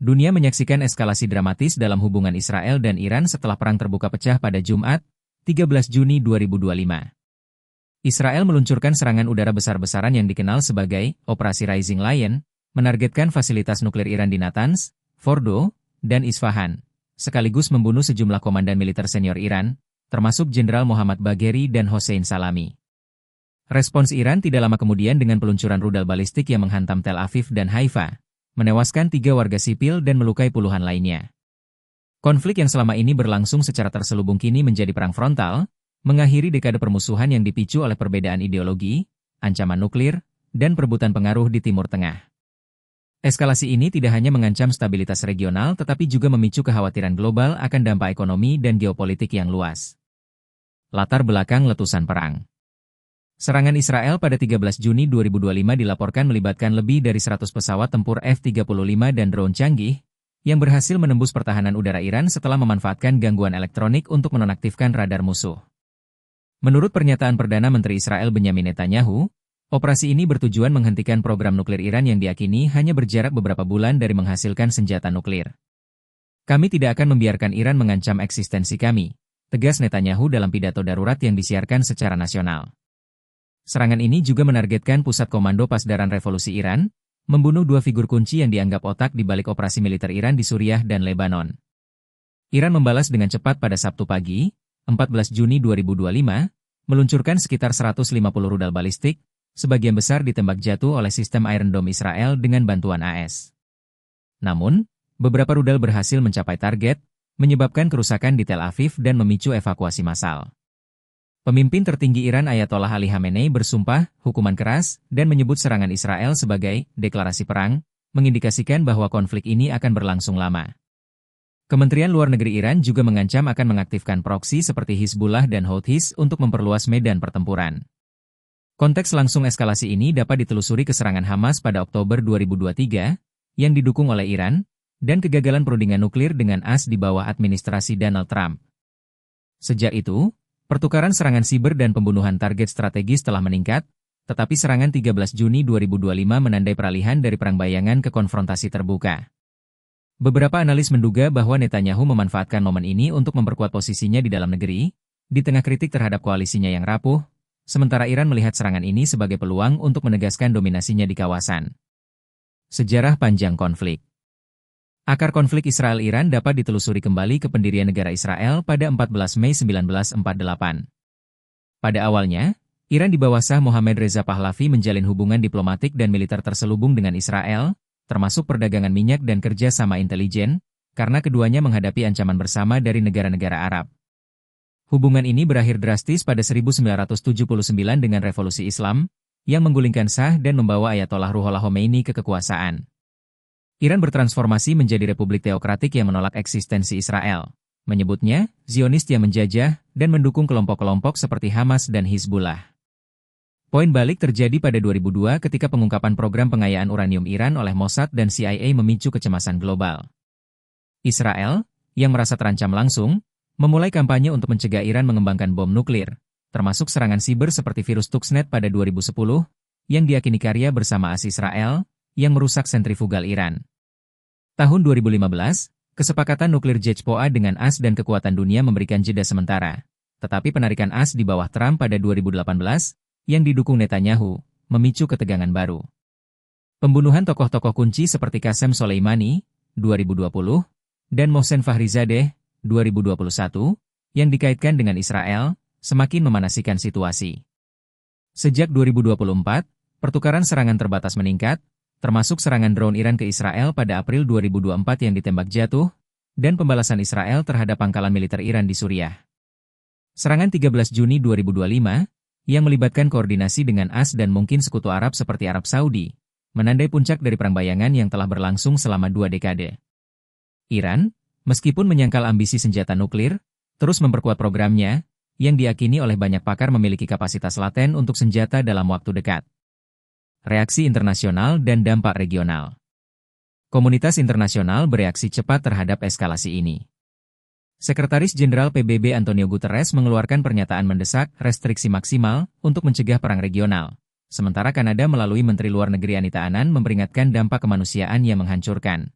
Dunia menyaksikan eskalasi dramatis dalam hubungan Israel dan Iran setelah perang terbuka pecah pada Jumat, 13 Juni 2025. Israel meluncurkan serangan udara besar-besaran yang dikenal sebagai Operasi Rising Lion, menargetkan fasilitas nuklir Iran di Natanz, Fordo, dan Isfahan, sekaligus membunuh sejumlah komandan militer senior Iran, termasuk Jenderal Muhammad Bagheri dan Hossein Salami. Respons Iran tidak lama kemudian dengan peluncuran rudal balistik yang menghantam Tel Aviv dan Haifa, menewaskan 3 warga sipil dan melukai puluhan lainnya. Konflik yang selama ini berlangsung secara terselubung kini menjadi perang frontal, mengakhiri dekade permusuhan yang dipicu oleh perbedaan ideologi, ancaman nuklir, dan perebutan pengaruh di Timur Tengah. Eskalasi ini tidak hanya mengancam stabilitas regional tetapi juga memicu kekhawatiran global akan dampak ekonomi dan geopolitik yang luas. Latar belakang letusan perang. Serangan Israel pada 13 Juni 2025 dilaporkan melibatkan lebih dari 100 pesawat tempur F-35 dan drone canggih, yang berhasil menembus pertahanan udara Iran setelah memanfaatkan gangguan elektronik untuk menonaktifkan radar musuh. Menurut pernyataan Perdana Menteri Israel Benyamin Netanyahu, operasi ini bertujuan menghentikan program nuklir Iran yang diyakini hanya berjarak beberapa bulan dari menghasilkan senjata nuklir. Kami tidak akan membiarkan Iran mengancam eksistensi kami, tegas Netanyahu dalam pidato darurat yang disiarkan secara nasional. Serangan ini juga menargetkan pusat komando Pasdaran Revolusi Iran, membunuh 2 figur kunci yang dianggap otak di balik operasi militer Iran di Suriah dan Lebanon. Iran membalas dengan cepat pada Sabtu pagi, 14 Juni 2025, meluncurkan sekitar 150 rudal balistik, sebagian besar ditembak jatuh oleh sistem Iron Dome Israel dengan bantuan AS. Namun, beberapa rudal berhasil mencapai target, menyebabkan kerusakan di Tel Aviv dan memicu evakuasi massal. Pemimpin tertinggi Iran Ayatollah Ali Khamenei bersumpah hukuman keras dan menyebut serangan Israel sebagai deklarasi perang, mengindikasikan bahwa konflik ini akan berlangsung lama. Kementerian Luar Negeri Iran juga mengancam akan mengaktifkan proksi seperti Hizbullah dan Houthis untuk memperluas medan pertempuran. Konteks langsung eskalasi ini dapat ditelusuri ke serangan Hamas pada Oktober 2023, yang didukung oleh Iran, dan kegagalan perundingan nuklir dengan AS di bawah administrasi Donald Trump. Sejak itu, pertukaran serangan siber dan pembunuhan target strategis telah meningkat, tetapi serangan 13 Juni 2025 menandai peralihan dari perang bayangan ke konfrontasi terbuka. Beberapa analis menduga bahwa Netanyahu memanfaatkan momen ini untuk memperkuat posisinya di dalam negeri, di tengah kritik terhadap koalisinya yang rapuh, sementara Iran melihat serangan ini sebagai peluang untuk menegaskan dominasinya di kawasan. Sejarah panjang konflik. Akar konflik Israel-Iran dapat ditelusuri kembali ke pendirian negara Israel pada 14 Mei 1948. Pada awalnya, Iran di bawah Shah Mohammad Reza Pahlavi menjalin hubungan diplomatik dan militer terselubung dengan Israel, termasuk perdagangan minyak dan kerja sama intelijen, karena keduanya menghadapi ancaman bersama dari negara-negara Arab. Hubungan ini berakhir drastis pada 1979 dengan Revolusi Islam, yang menggulingkan Shah dan membawa Ayatollah Ruhollah Khomeini ke kekuasaan. Iran bertransformasi menjadi republik teokratik yang menolak eksistensi Israel, menyebutnya Zionis yang menjajah dan mendukung kelompok-kelompok seperti Hamas dan Hizbullah. Poin balik terjadi pada 2002 ketika pengungkapan program pengayaan uranium Iran oleh Mossad dan CIA memicu kecemasan global. Israel, yang merasa terancam langsung, memulai kampanye untuk mencegah Iran mengembangkan bom nuklir, termasuk serangan siber seperti virus Stuxnet pada 2010, yang diyakini karya bersama AS Israel, yang merusak sentrifugal Iran. Tahun 2015, kesepakatan nuklir JCPOA dengan AS dan kekuatan dunia memberikan jeda sementara. Tetapi penarikan AS di bawah Trump pada 2018, yang didukung Netanyahu, memicu ketegangan baru. Pembunuhan tokoh-tokoh kunci seperti Qasem Soleimani, 2020, dan Mohsen Fakhrizadeh, 2021, yang dikaitkan dengan Israel, semakin memanasikan situasi. Sejak 2024, pertukaran serangan terbatas meningkat, termasuk serangan drone Iran ke Israel pada April 2024 yang ditembak jatuh, dan pembalasan Israel terhadap pangkalan militer Iran di Suriah. Serangan 13 Juni 2025, yang melibatkan koordinasi dengan AS dan mungkin sekutu Arab seperti Arab Saudi, menandai puncak dari perang bayangan yang telah berlangsung selama 2 dekade. Iran, meskipun menyangkal ambisi senjata nuklir, terus memperkuat programnya, yang diyakini oleh banyak pakar memiliki kapasitas laten untuk senjata dalam waktu dekat. Reaksi internasional dan dampak regional. Komunitas internasional bereaksi cepat terhadap eskalasi ini. Sekretaris Jenderal PBB Antonio Guterres mengeluarkan pernyataan mendesak restriksi maksimal untuk mencegah perang regional, sementara Kanada melalui Menteri Luar Negeri Anita Anand memperingatkan dampak kemanusiaan yang menghancurkan.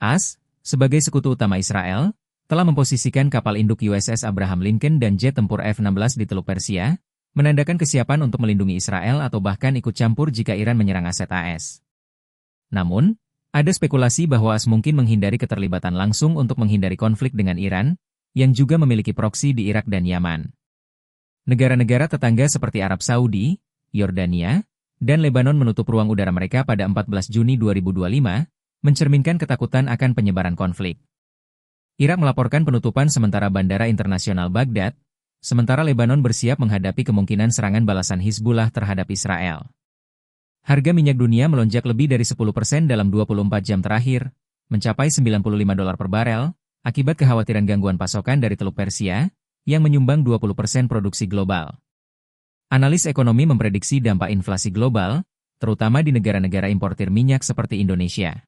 AS, sebagai sekutu utama Israel, telah memposisikan kapal induk USS Abraham Lincoln dan jet tempur F-16 di Teluk Persia, menandakan kesiapan untuk melindungi Israel atau bahkan ikut campur jika Iran menyerang aset AS. Namun, ada spekulasi bahwa AS mungkin menghindari keterlibatan langsung untuk menghindari konflik dengan Iran, yang juga memiliki proksi di Irak dan Yaman. Negara-negara tetangga seperti Arab Saudi, Yordania, dan Lebanon menutup ruang udara mereka pada 14 Juni 2025, mencerminkan ketakutan akan penyebaran konflik. Irak melaporkan penutupan sementara Bandara Internasional Baghdad, sementara Lebanon bersiap menghadapi kemungkinan serangan balasan Hizbullah terhadap Israel. Harga minyak dunia melonjak lebih dari 10% dalam 24 jam terakhir, mencapai $95 per barel, akibat kekhawatiran gangguan pasokan dari Teluk Persia, yang menyumbang 20% produksi global. Analis ekonomi memprediksi dampak inflasi global, terutama di negara-negara importir minyak seperti Indonesia.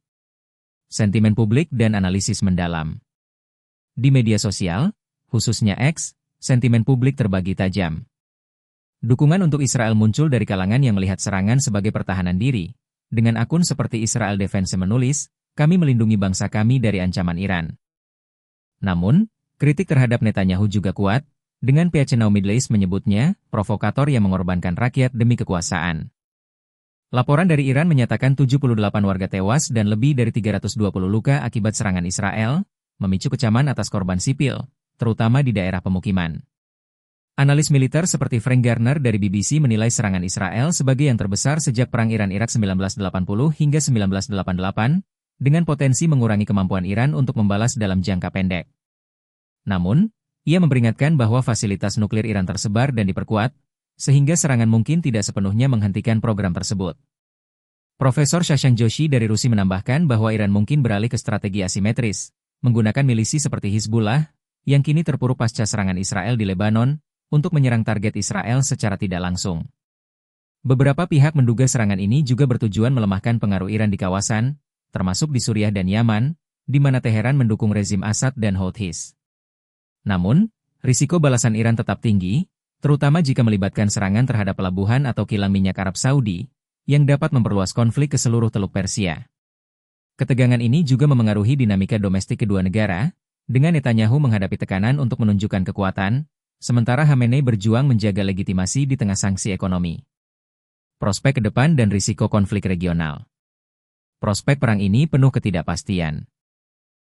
Sentimen publik dan analisis mendalam. Di media sosial, khususnya X, sentimen publik terbagi tajam. Dukungan untuk Israel muncul dari kalangan yang melihat serangan sebagai pertahanan diri. Dengan akun seperti Israel Defense menulis, "Kami melindungi bangsa kami dari ancaman Iran." Namun, kritik terhadap Netanyahu juga kuat, dengan PH Now Middle East menyebutnya provokator yang mengorbankan rakyat demi kekuasaan. Laporan dari Iran menyatakan 78 warga tewas dan lebih dari 320 luka akibat serangan Israel, memicu kecaman atas korban sipil, terutama di daerah pemukiman. Analis militer seperti Frank Garner dari BBC menilai serangan Israel sebagai yang terbesar sejak Perang Iran-Irak 1980 hingga 1988, dengan potensi mengurangi kemampuan Iran untuk membalas dalam jangka pendek. Namun, ia memperingatkan bahwa fasilitas nuklir Iran tersebar dan diperkuat, sehingga serangan mungkin tidak sepenuhnya menghentikan program tersebut. Profesor Shashank Joshi dari Rusia menambahkan bahwa Iran mungkin beralih ke strategi asimetris, menggunakan milisi seperti Hizbullah, yang kini terpuruk pasca serangan Israel di Lebanon, untuk menyerang target Israel secara tidak langsung. Beberapa pihak menduga serangan ini juga bertujuan melemahkan pengaruh Iran di kawasan, termasuk di Suriah dan Yaman, di mana Teheran mendukung rezim Assad dan Houthis. Namun, risiko balasan Iran tetap tinggi, terutama jika melibatkan serangan terhadap pelabuhan atau kilang minyak Arab Saudi, yang dapat memperluas konflik ke seluruh Teluk Persia. Ketegangan ini juga memengaruhi dinamika domestik kedua negara, dengan Netanyahu menghadapi tekanan untuk menunjukkan kekuatan, sementara Khamenei berjuang menjaga legitimasi di tengah sanksi ekonomi. Prospek ke depan dan risiko konflik regional. Prospek perang ini penuh ketidakpastian.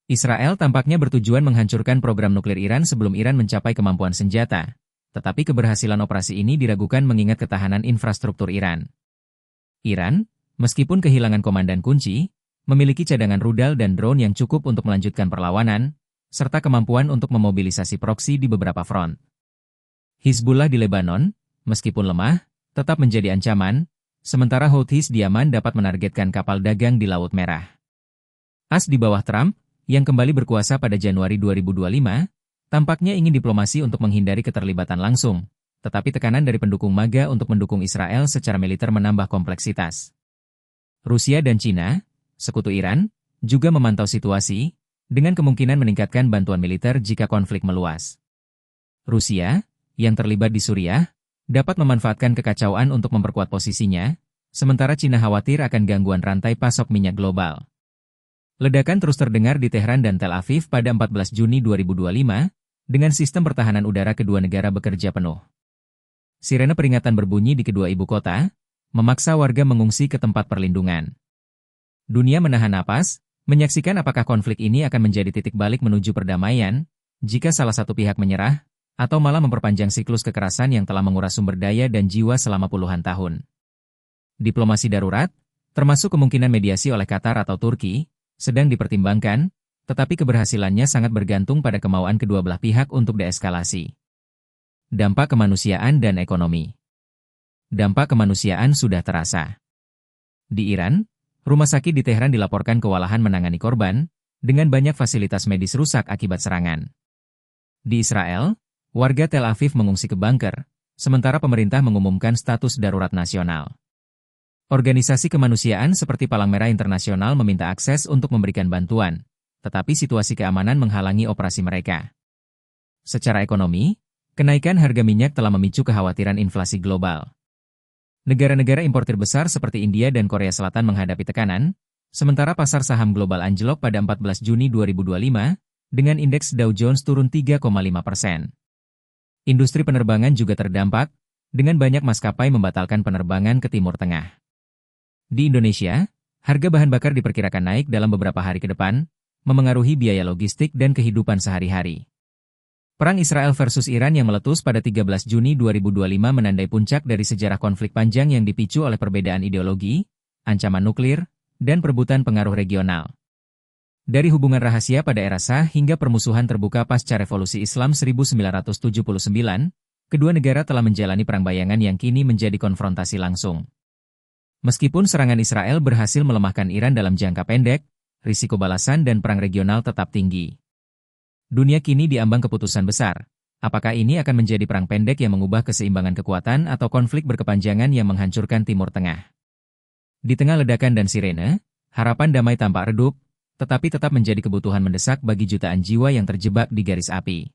Israel tampaknya bertujuan menghancurkan program nuklir Iran sebelum Iran mencapai kemampuan senjata, tetapi keberhasilan operasi ini diragukan mengingat ketahanan infrastruktur Iran. Iran, meskipun kehilangan komandan kunci, memiliki cadangan rudal dan drone yang cukup untuk melanjutkan perlawanan, serta kemampuan untuk memobilisasi proksi di beberapa front. Hizbullah di Lebanon, meskipun lemah, tetap menjadi ancaman, sementara Houthis di Yaman dapat menargetkan kapal dagang di Laut Merah. AS di bawah Trump, yang kembali berkuasa pada Januari 2025, tampaknya ingin diplomasi untuk menghindari keterlibatan langsung, tetapi tekanan dari pendukung MAGA untuk mendukung Israel secara militer menambah kompleksitas. Rusia dan Cina, sekutu Iran, juga memantau situasi, dengan kemungkinan meningkatkan bantuan militer jika konflik meluas. Rusia, yang terlibat di Suriah, dapat memanfaatkan kekacauan untuk memperkuat posisinya, sementara Cina khawatir akan gangguan rantai pasok minyak global. Ledakan terus terdengar di Teheran dan Tel Aviv pada 14 Juni 2025, dengan sistem pertahanan udara kedua negara bekerja penuh. Sirene peringatan berbunyi di kedua ibu kota, memaksa warga mengungsi ke tempat perlindungan. Dunia menahan napas, menyaksikan apakah konflik ini akan menjadi titik balik menuju perdamaian, jika salah satu pihak menyerah, atau malah memperpanjang siklus kekerasan yang telah menguras sumber daya dan jiwa selama puluhan tahun. Diplomasi darurat, termasuk kemungkinan mediasi oleh Qatar atau Turki, sedang dipertimbangkan, tetapi keberhasilannya sangat bergantung pada kemauan kedua belah pihak untuk deeskalasi. Dampak kemanusiaan dan ekonomi. Dampak kemanusiaan sudah terasa. Di Iran, rumah sakit di Teheran dilaporkan kewalahan menangani korban, dengan banyak fasilitas medis rusak akibat serangan. Di Israel, warga Tel Aviv mengungsi ke bunker, sementara pemerintah mengumumkan status darurat nasional. Organisasi kemanusiaan seperti Palang Merah Internasional meminta akses untuk memberikan bantuan, tetapi situasi keamanan menghalangi operasi mereka. Secara ekonomi, kenaikan harga minyak telah memicu kekhawatiran inflasi global. Negara-negara importir besar seperti India dan Korea Selatan menghadapi tekanan, Sementara pasar saham global anjlok pada 14 Juni 2025, dengan indeks Dow Jones turun 3,5%. Industri penerbangan juga terdampak, dengan banyak maskapai membatalkan penerbangan ke Timur Tengah. Di Indonesia, harga bahan bakar diperkirakan naik dalam beberapa hari ke depan, memengaruhi biaya logistik dan kehidupan sehari-hari. Perang Israel versus Iran yang meletus pada 13 Juni 2025 menandai puncak dari sejarah konflik panjang yang dipicu oleh perbedaan ideologi, ancaman nuklir, dan perebutan pengaruh regional. Dari hubungan rahasia pada era Shah hingga permusuhan terbuka pasca Revolusi Islam 1979, kedua negara telah menjalani perang bayangan yang kini menjadi konfrontasi langsung. Meskipun serangan Israel berhasil melemahkan Iran dalam jangka pendek, risiko balasan dan perang regional tetap tinggi. Dunia kini diambang keputusan besar. Apakah ini akan menjadi perang pendek yang mengubah keseimbangan kekuatan atau konflik berkepanjangan yang menghancurkan Timur Tengah? Di tengah ledakan dan sirene, harapan damai tampak redup, tetapi tetap menjadi kebutuhan mendesak bagi jutaan jiwa yang terjebak di garis api.